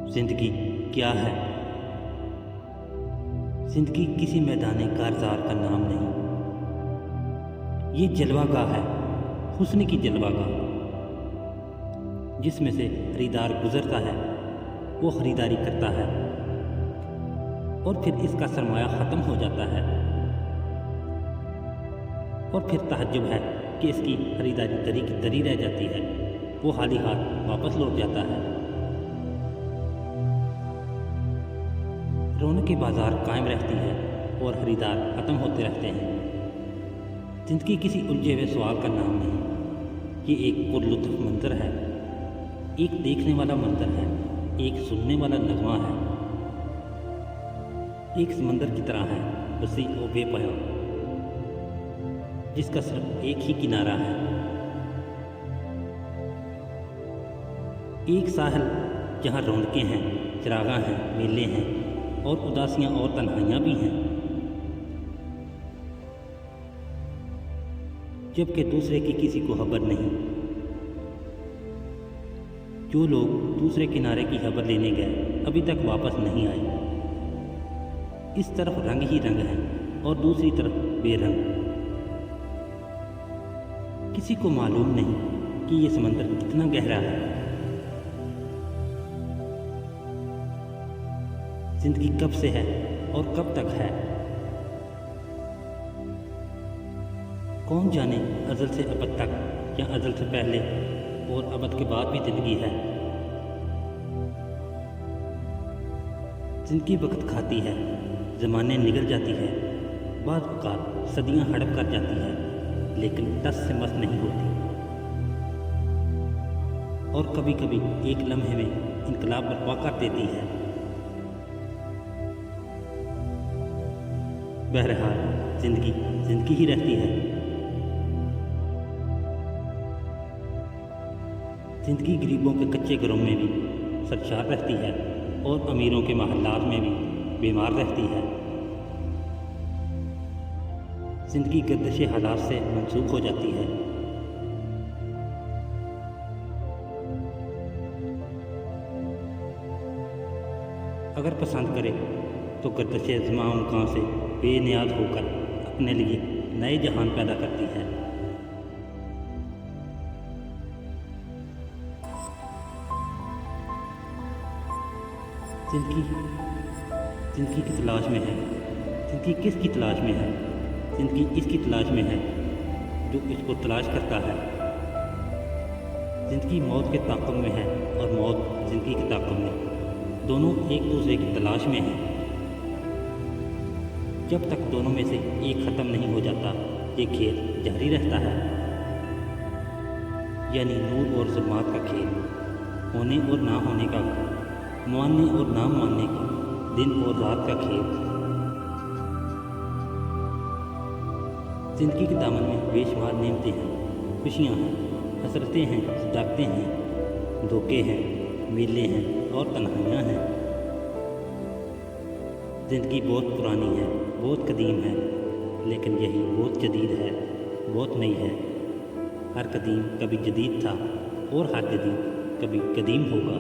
जिंदगी क्या है? जिंदगी किसी मैदान कारज़ार का नाम नहीं। ये जलवागाह है, हुस्न की जलवागाह, जिसमें से खरीदार गुजरता है, वो खरीदारी करता है और फिर इसका सरमाया ख़त्म हो जाता है और फिर तहज्जुब है कि इसकी खरीदारी दरी की दरी रह जाती है। वो खाली हाथ वापस लौट जाता है। रौनक की बाजार कायम रहती है और खरीदार ख़त्म होते रहते हैं। ज़िंदगी किसी उलझे हुए सवाल का नाम नहीं। ये एक पुरलुत्फ़ मंज़र है, एक देखने वाला मंज़र है, एक सुनने वाला नगमा है, एक समंदर की तरह है, वसी और बेपनाह, जिसका सिर्फ एक ही किनारा है। एक साहिल जहाँ रौनकें हैं, चिरागां हैं, मेले हैं और उदासियां और तन्हाइयां भी हैं, जबकि दूसरे की किसी को खबर नहीं। जो लोग दूसरे किनारे की खबर लेने गए अभी तक वापस नहीं आए। इस तरफ रंग ही रंग है और दूसरी तरफ बेरंग। किसी को मालूम नहीं कि ये समंदर कितना गहरा है। जिंदगी कब से है और कब तक है, कौन जाने। अज़ल से अबद तक या अज़ल से पहले और अबद के बाद भी जिंदगी है। जिंदगी वक्त खाती है, ज़माने निगल जाती है, बाद औक़ात सदियां हड़प कर जाती है, लेकिन टस से मस नहीं होती। और कभी कभी एक लम्हे में इनकलाब बर्पा कर देती है। बहरहाल जिंदगी जिंदगी ही रहती है। जिंदगी गरीबों के कच्चे घरों में भी सरशार रहती है और अमीरों के महल्लात में भी बीमार रहती है। जिंदगी गर्दिश हालात से मनसूख हो जाती है। अगर पसंद करे तो गर्दिश ज़मां से बेनियाज होकर अपने लिए नए जहान पैदा करती है। जिंदगी की तलाश में है। जिंदगी किसकी तलाश में है? जिंदगी इसकी तलाश में है जो इसको तलाश करता है। जिंदगी मौत के ताक़ुब में है और मौत जिंदगी के ताक़ुब में। दोनों एक दूसरे की तलाश में हैं। जब तक दोनों में से एक ख़त्म नहीं हो जाता, ये खेल जारी रहता है। यानी नूर और ज़ुल्मात का खेल, होने और ना होने का, मानने और ना मानने का, दिन और रात का खेल। ज़िंदगी के दामन में बेशुमार नेमतें हैं, खुशियाँ हैं, हसरतें हैं, सदाकतें हैं, धोखे हैं, मेले हैं और तन्हाइयाँ हैं। ज़िंदगी बहुत पुरानी है, बहुत कदीम है, लेकिन यही बहुत जदीद है, बहुत नई है। हर कदीम कभी जदीद था और हर जदीद कभी कदीम होगा।